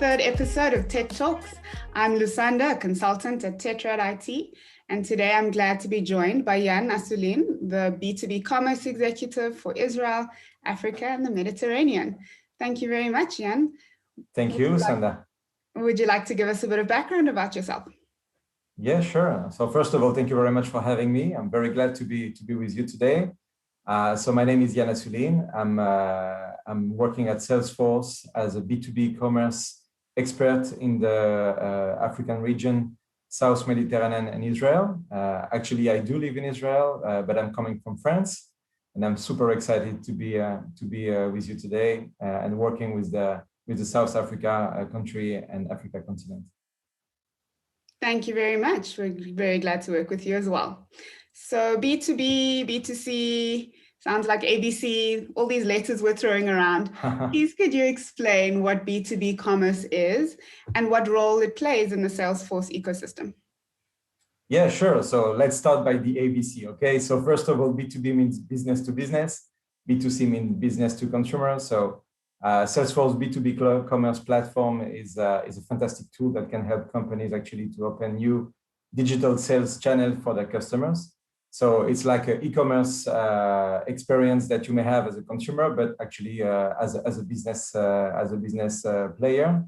third episode of Tet Talks. I'm Lusanda, a consultant at Tetrad IT, and today I'm glad to be joined by Yann Assouline, the B2B Commerce Executive for Israel, Africa, and the Mediterranean. Thank you very much, Yann. Thank you, Lusanda. Would you like to give us a bit of background about yourself? Yeah, sure. So first of all, thank you very much for having me. I'm very glad to be with you today. So my name is Yann Assouline. I'm working at Salesforce as a B2B commerce expert in the African region, South Mediterranean and Israel. Actually, I do live in Israel, but I'm coming from France, and I'm super excited to be with you today and working with the South Africa country and Africa continent. Thank you very much. We're very glad to work with you as well. So B2B, B2C, sounds like ABC, all these letters we're throwing around. Please could you explain what B2B commerce is and what role it plays in the Salesforce ecosystem? Yeah, sure. So let's start by the ABC, okay? So first of all, B2B means business to business. B2C means business to consumer. So Salesforce B2B commerce platform is a fantastic tool that can help companies actually to open new digital sales channel for their customers. So it's like an e-commerce experience that you may have as a consumer, but actually as a business player.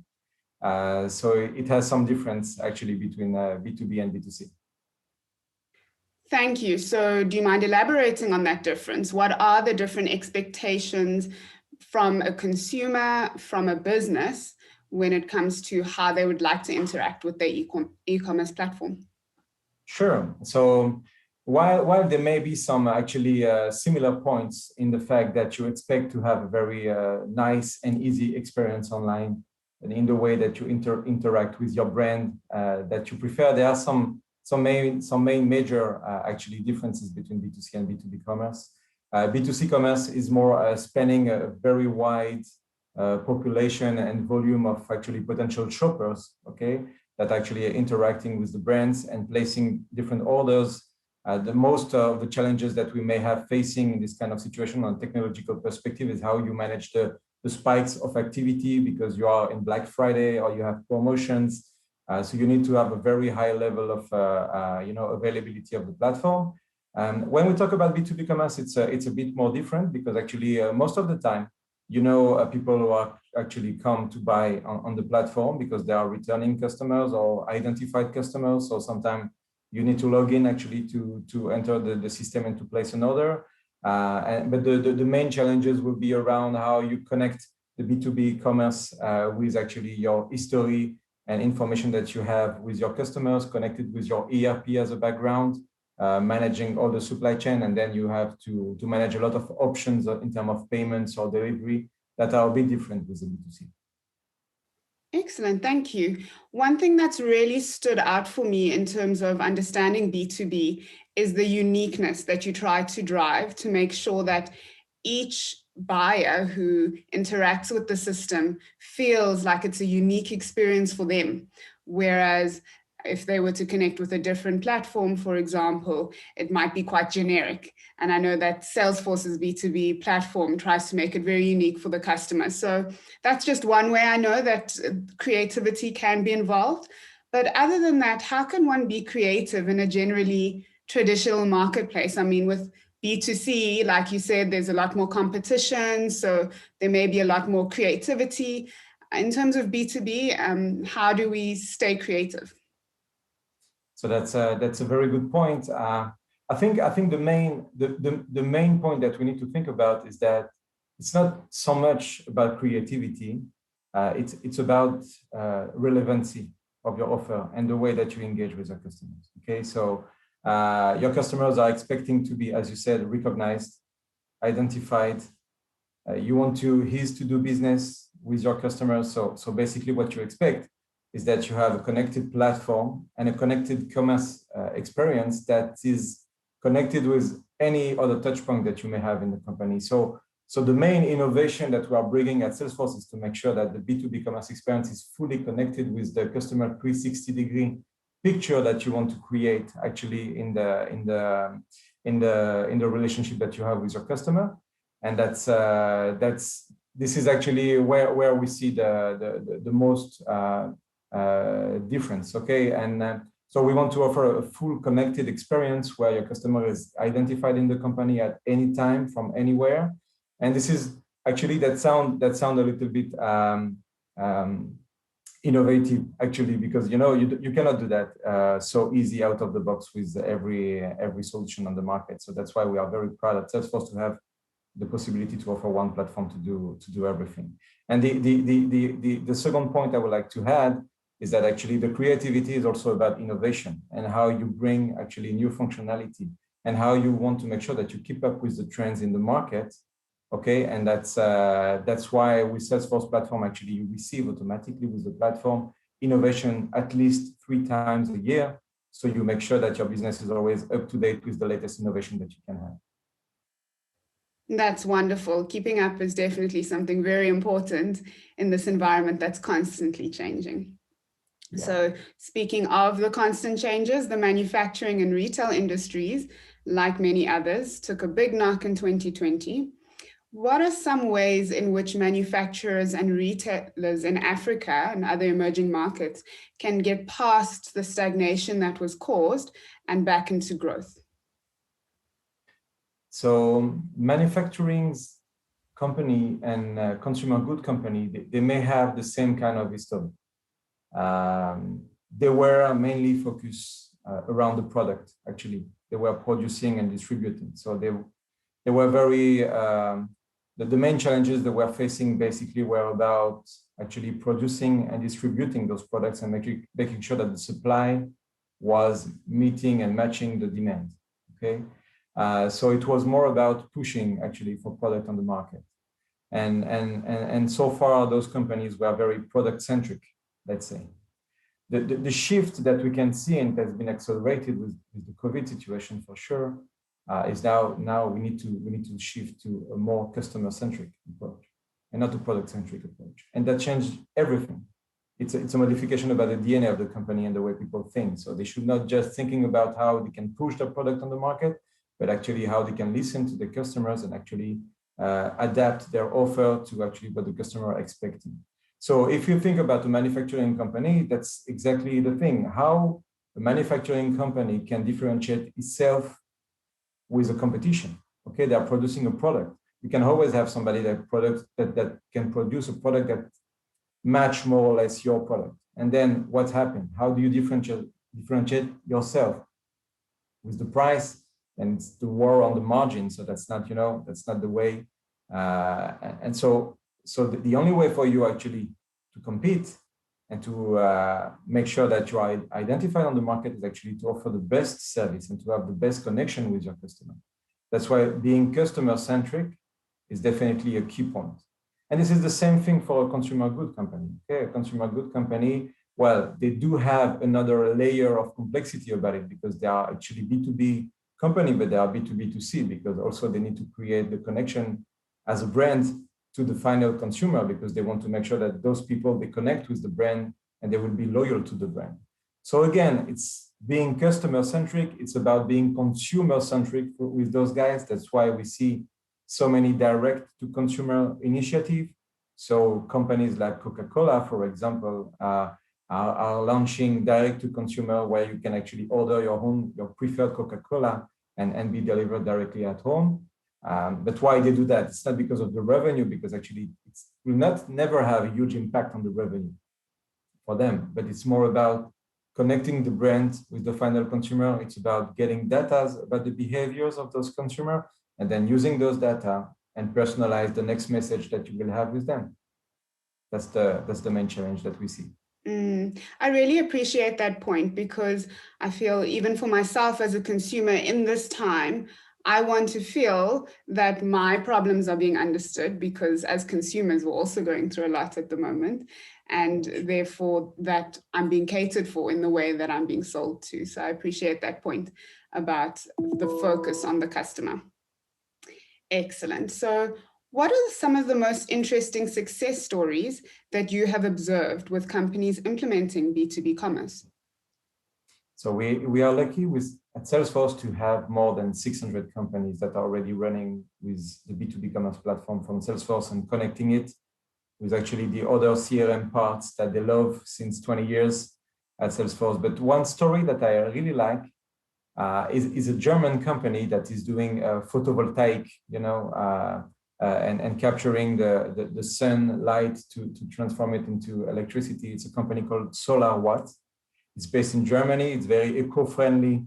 So it has some difference actually between B2B and B2C. Thank you. So do you mind elaborating on that difference? What are the different expectations from a consumer, from a business, when it comes to how they would like to interact with their e-commerce platform? Sure. So while there may be some actually similar points in the fact that you expect to have a very nice and easy experience online and in the way that you interact with your brand that you prefer, there are some main major actually differences between B2C and B2B commerce. B2C commerce is more spanning a very wide population and volume of actually potential shoppers, okay, that actually are interacting with the brands and placing different orders. The most of the challenges that we may have facing in this kind of situation on a technological perspective is how you manage the spikes of activity because you are in Black Friday or you have promotions. So you need to have a very high level of availability of the platform. When we talk about B2B commerce, it's a bit more different because actually most of the time, people who are actually come to buy on the platform because they are returning customers or identified customers. So sometimes you need to log in actually to enter the system and to place an order. But the main challenges will be around how you connect the B2B commerce with actually your history and information that you have with your customers, connected with your ERP as a background, managing all the supply chain, and then you have to manage a lot of options in terms of payments or delivery that are a bit different with the B2C. Excellent, thank you. One thing that's really stood out for me in terms of understanding B2B is the uniqueness that you try to drive to make sure that each buyer who interacts with the system feels like it's a unique experience for them. Whereas if they were to connect with a different platform, for example, it might be quite generic. And I know that Salesforce's B2B platform tries to make it very unique for the customer. So that's just one way I know that creativity can be involved. But other than that, how can one be creative in a generally traditional marketplace? I mean, with B2C, like you said, there's a lot more competition, so there may be a lot more creativity. In terms of B2B, how do we stay creative? So that's a very good point. I think the main point that we need to think about is that it's not so much about creativity. It's about relevancy of your offer and the way that you engage with your customers. Okay, so your customers are expecting to be, as you said, recognized, identified. You want to ease to do business with your customers. So basically, what you expect is that you have a connected platform and a connected commerce experience that is connected with any other touch point that you may have in the company. So the main innovation that we are bringing at Salesforce is to make sure that the B2B commerce experience is fully connected with the customer 360-degree picture that you want to create actually in the relationship that you have with your customer. And that's this is actually where we see the most difference. Okay, and so we want to offer a full connected experience where your customer is identified in the company at any time from anywhere. And this is actually that sound a little bit innovative, actually, because you cannot do that so easy out of the box with every solution on the market. So that's why we are very proud at Salesforce to have the possibility to offer one platform to do everything. And the second point I would like to add is that actually the creativity is also about innovation and how you bring actually new functionality and how you want to make sure that you keep up with the trends in the market. Okay, and that's why with Salesforce platform, actually you receive automatically with the platform innovation at least 3 times a year. So you make sure that your business is always up to date with the latest innovation that you can have. That's wonderful. Keeping up is definitely something very important in this environment that's constantly changing. Yeah. So speaking of the constant changes, the manufacturing and retail industries, like many others, took a big knock in 2020. What are some ways in which manufacturers and retailers in Africa and other emerging markets can get past the stagnation that was caused and back into growth? So manufacturing company and consumer good company, they may have the same kind of history. They were mainly focused around the product, actually. They were producing and distributing. So they were very, the main challenges they were facing basically were about actually producing and distributing those products and making sure that the supply was meeting and matching the demand, okay? So it was more about pushing actually for product on the market. And so far those companies were very product centric, let's say. The shift that we can see and has been accelerated with the COVID situation for sure is now we need to shift to a more customer centric approach and not a product centric approach. And that changed everything. It's a modification about the DNA of the company and the way people think. So they should not just thinking about how they can push their product on the market, but actually how they can listen to the customers and actually adapt their offer to actually what the customer are expecting. So if you think about a manufacturing company, that's exactly the thing. How a manufacturing company can differentiate itself with the competition. Okay, they are producing a product. You can always have somebody that can produce a product that match more or less your product. And then what happened? How do you differentiate yourself? With the price, and it's the war on the margin. So that's not, that's not the way. And so the only way for you actually to compete and to make sure that you are identified on the market is actually to offer the best service and to have the best connection with your customer. That's why being customer-centric is definitely a key point. And this is the same thing for a consumer good company. Okay, a consumer good company, well, they do have another layer of complexity about it because they are actually B2B company, but they are B2B2C because also they need to create the connection as a brand to the final consumer because they want to make sure that those people, they connect with the brand and they will be loyal to the brand. So again, it's being customer-centric. It's about being consumer-centric with those guys. That's why we see so many direct-to-consumer initiatives. So companies like Coca-Cola, for example, are launching direct-to-consumer where you can actually order your preferred Coca-Cola and be delivered directly at home. But why they do that? It's not because of the revenue, because actually it will never have a huge impact on the revenue for them, but it's more about connecting the brand with the final consumer. It's about getting data about the behaviors of those consumers and then using those data and personalize the next message that you will have with them. That's the main challenge that we see. I really appreciate that point because I feel even for myself as a consumer in this time, I want to feel that my problems are being understood because as consumers, we're also going through a lot at the moment. And therefore that I'm being catered for in the way that I'm being sold to. So I appreciate that point about the focus on the customer. Excellent. So what are some of the most interesting success stories that you have observed with companies implementing B2B commerce? So we are lucky with at Salesforce to have more than 600 companies that are already running with the B2B Commerce platform from Salesforce and connecting it with actually the other CRM parts that they love since 20 years at Salesforce. But one story that I really like is a German company that is doing photovoltaic, and capturing the sunlight to transform it into electricity. It's a company called SolarWatt. It's based in Germany. It's very eco-friendly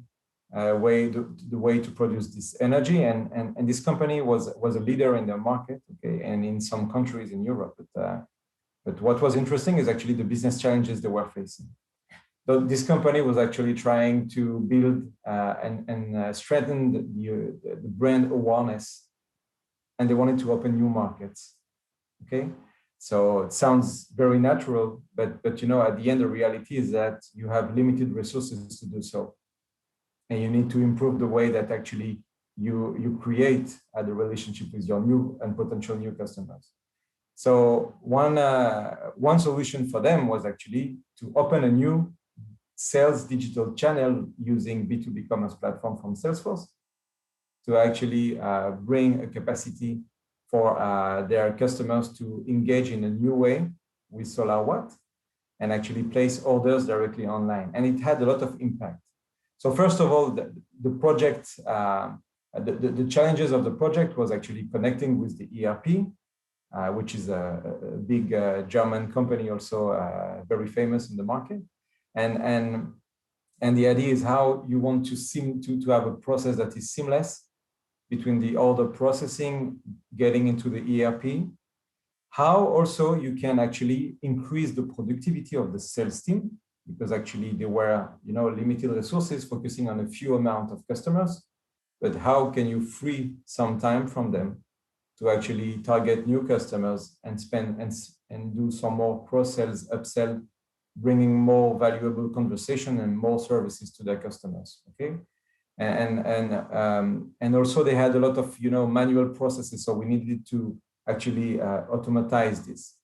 the way to produce this energy, and this company was a leader in their market, okay, and in some countries in Europe. But what was interesting is actually the business challenges they were facing. So this company was actually trying to build and strengthen the brand awareness, and they wanted to open new markets. Okay, so it sounds very natural, but at the end, the reality is that you have limited resources to do so, and you need to improve the way that actually you create the relationship with your new and potential new customers. So one solution for them was actually to open a new sales digital channel using B2B Commerce platform from Salesforce to actually bring a capacity for their customers to engage in a new way with SolarWatt and actually place orders directly online. And it had a lot of impact. So first of all, the project, the challenges of the project was actually connecting with the ERP, which is a big German company, also very famous in the market. And the idea is how you want to have a process that is seamless between the order processing, getting into the ERP, how also you can actually increase the productivity of the sales team, because actually there were limited resources focusing on a few amount of customers, but how can you free some time from them to actually target new customers and spend and do some more cross-sales, upsell, bringing more valuable conversation and more services to their customers, okay? And also they had a lot of manual processes, so we needed to actually automatize this.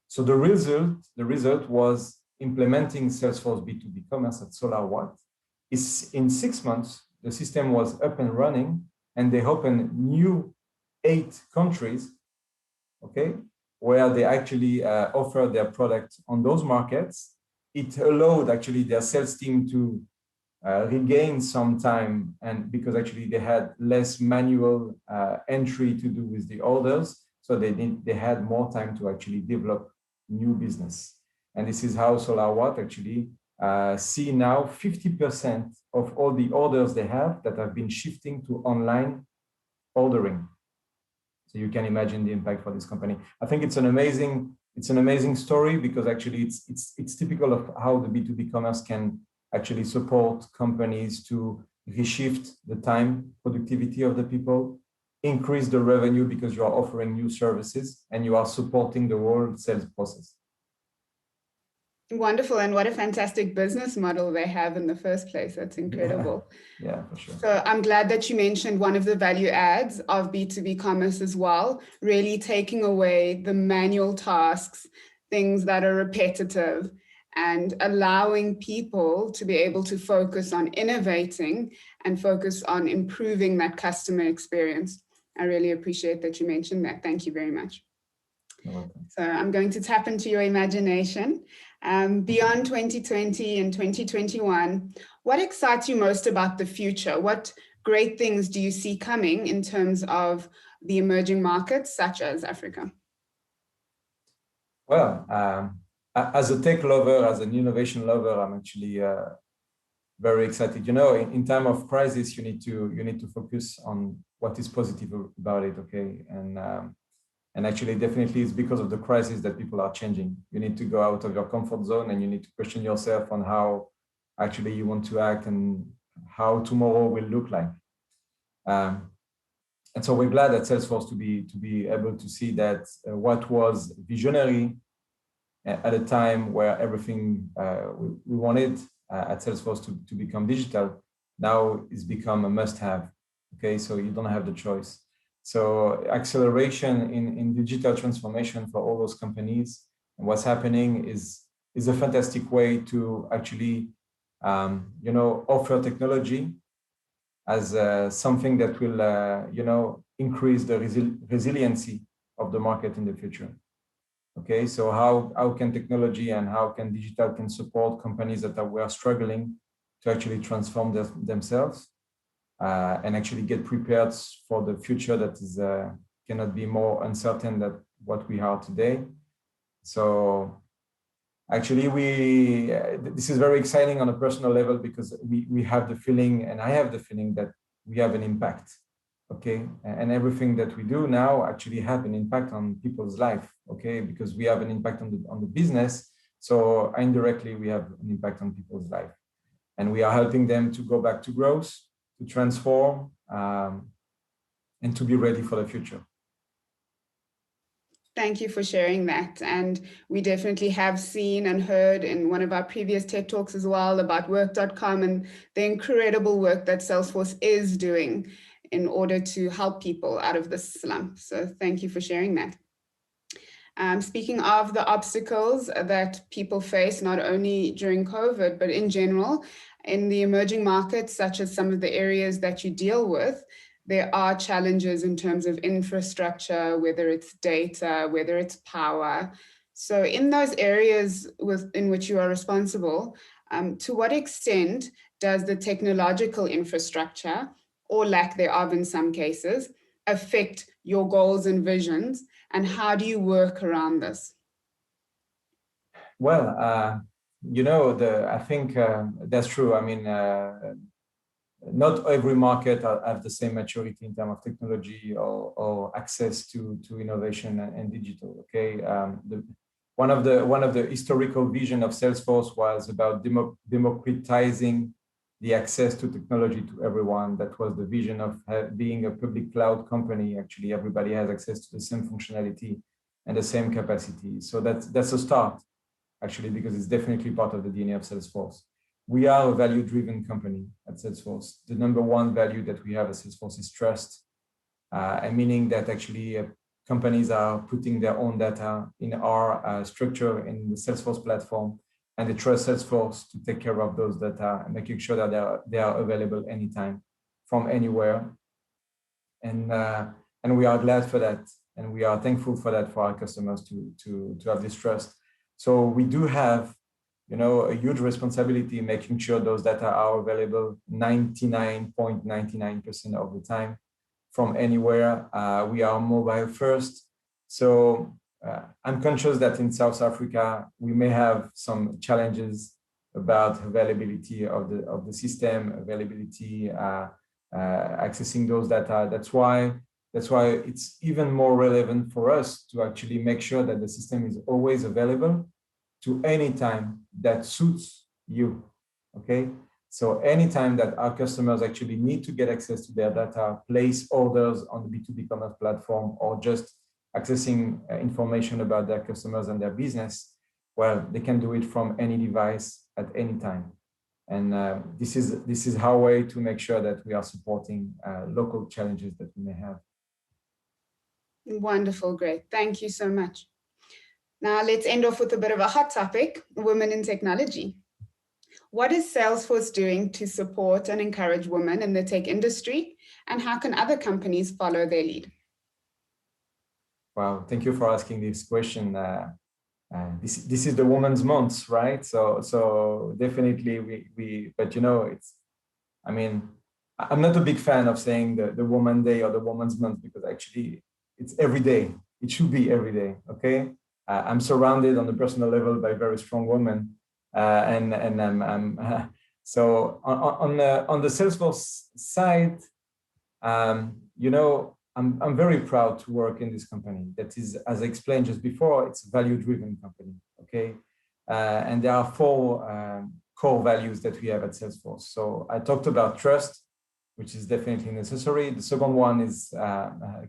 So the result was implementing Salesforce B2B Commerce at SolarWatt. Is in 6 months the system was up and running, and they opened new 8 countries, okay, where they actually offer their product on those markets. It allowed actually their sales team to regain some time, and because actually they had less manual entry to do with the orders, so they had more time to actually develop new business. And this is how SolarWatt actually see now 50% of all the orders they have that have been shifting to online ordering. So you can imagine the impact for this company. I think it's an amazing story, because actually it's typical of how the B2B commerce can actually support companies to reshift the time productivity of the people, increase the revenue because you are offering new services and you are supporting the whole sales process. Wonderful. And what a fantastic business model they have in the first place. That's incredible. Yeah, for sure. So I'm glad that you mentioned one of the value adds of B2B commerce as well, really taking away the manual tasks, things that are repetitive, and allowing people to be able to focus on innovating and focus on improving that customer experience. I really appreciate that you mentioned that. Thank you very much. You're welcome. So I'm going to tap into your imagination. Beyond 2020 and 2021, what excites you most about the future? What great things do you see coming in terms of the emerging markets, such as Africa? Well, as a tech lover, as an innovation lover, I'm actually very excited. In time of crisis, you need to focus on what is positive about it, okay? And actually, definitely, it's because of the crisis that people are changing. You need to go out of your comfort zone, and you need to question yourself on how actually you want to act and how tomorrow will look like. And so we're glad at Salesforce to be able to see that what was visionary at a time where everything we wanted at Salesforce to become digital now is become a must-have. Okay, so you don't have the choice. So acceleration in digital transformation for all those companies and what's happening is a fantastic way to actually offer technology as something that will, increase the resiliency of the market in the future. Okay, so how can technology and how can digital can support companies that were struggling to actually transform themselves and actually get prepared for the future that is cannot be more uncertain than what we are today. So actually, this is very exciting on a personal level because we have the feeling, and I have the feeling that we have an impact. Okay, and everything that we do now actually have an impact on people's life. Okay, because we have an impact on the business, so indirectly we have an impact on people's life, and we are helping them to go back to growth, to transform, and to be ready for the future. Thank you for sharing that. And we definitely have seen and heard in one of our previous TED Talks as well about work.com and the incredible work that Salesforce is doing in order to help people out of this slump. So thank you for sharing that. Speaking of the obstacles that people face, not only during COVID, but in general, in the emerging markets, such as some of the areas that you deal with, there are challenges in terms of infrastructure, whether it's data, whether it's power. So in those areas in which you are responsible, to what extent does the technological infrastructure, or lack thereof in some cases, affect your goals and visions, and how do you work around this? Well, I think that's true. I mean, not every market have the same maturity in terms of technology or access to innovation and digital. Okay, one of the historical vision of Salesforce was about democratizing the access to technology to everyone. That was the vision of being a public cloud company. Actually, everybody has access to the same functionality and the same capacity. So that's a start, actually, because it's definitely part of the DNA of Salesforce. We are a value-driven company at Salesforce. The number one value that we have at Salesforce is trust, and meaning that actually companies are putting their own data in our structure in the Salesforce platform, and they trust Salesforce to take care of those data and making sure that they are available anytime, from anywhere. And we are glad for that, and we are thankful for that for our customers to have this trust. So we do have, a huge responsibility in making sure those data are available 99.99% of the time from anywhere. We are mobile first. So I'm conscious that in South Africa, we may have some challenges about availability of the system, availability, accessing those data. That's why it's even more relevant for us to actually make sure that the system is always available to any time that suits you, okay? So anytime that our customers actually need to get access to their data, place orders on the B2B Commerce platform, or just accessing information about their customers and their business, well, they can do it from any device at any time. And this is our way to make sure that we are supporting local challenges that we may have. Wonderful, great. Thank you so much. Now let's end off with a bit of a hot topic, women in technology. What is Salesforce doing to support and encourage women in the tech industry, and how can other companies follow their lead? Wow, thank you for asking this question. This is the Women's Month, right? So definitely but I'm not a big fan of saying the Women's Day or the Women's Month, because actually it's every day. It should be every day, okay? I'm surrounded on a personal level by very strong women, and I'm so on the Salesforce side, I'm very proud to work in this company. That is, as I explained just before, it's a value-driven company, okay? And there are 4 core values that we have at Salesforce. So I talked about trust, which is definitely necessary. The second one is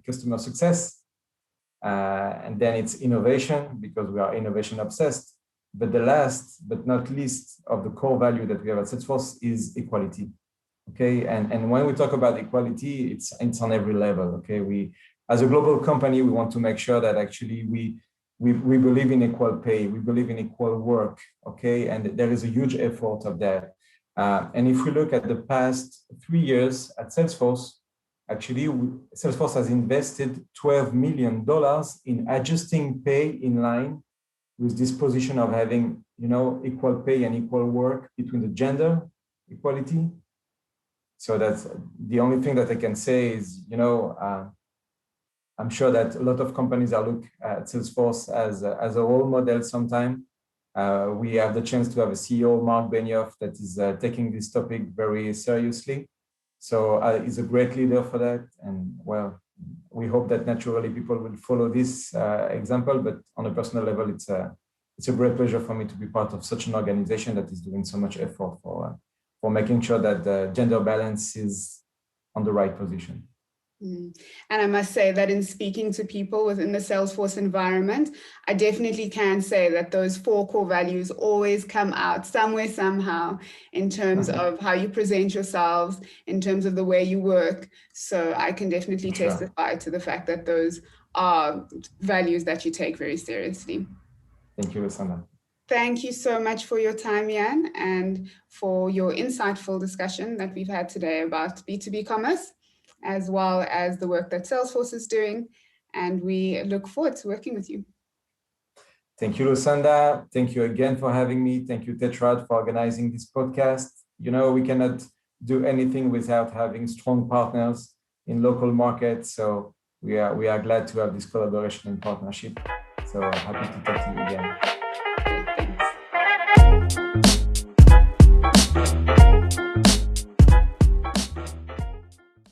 customer success. And then it's innovation, because we are innovation obsessed. But the last but not least of the core value that we have at Salesforce is equality. Okay, and when we talk about equality, it's on every level. Okay, we as a global company, we want to make sure that actually we believe in equal pay, we believe in equal work. Okay, and there is a huge effort of that. And if we look at the past 3 years at Salesforce, actually, Salesforce has invested $12 million in adjusting pay in line with this position of having, equal pay and equal work between the gender equality. So that's the only thing that I can say is, I'm sure that a lot of companies are look at Salesforce as a role model sometime. We have the chance to have a CEO, Mark Benioff, that is taking this topic very seriously. So he's a great leader for that. And well, we hope that naturally people will follow this example, but on a personal level, it's a great pleasure for me to be part of such an organization that is doing so much effort for making sure that the gender balance is on the right position. And I must say that in speaking to people within the Salesforce environment, I definitely can say that those 4 core values always come out somewhere, somehow, in terms of how you present yourselves, in terms of the way you work. So I can definitely testify to the fact that those are values that you take very seriously. Thank you, Lucinda. Thank you so much for your time, Yann, and for your insightful discussion that we've had today about B2B commerce, as well as the work that Salesforce is doing. And we look forward to working with you. Thank you, Lucinda. Thank you again for having me. Thank you, Tetrad, for organizing this podcast. We cannot do anything without having strong partners in local markets. So we are glad to have this collaboration and partnership. So happy to talk to you again.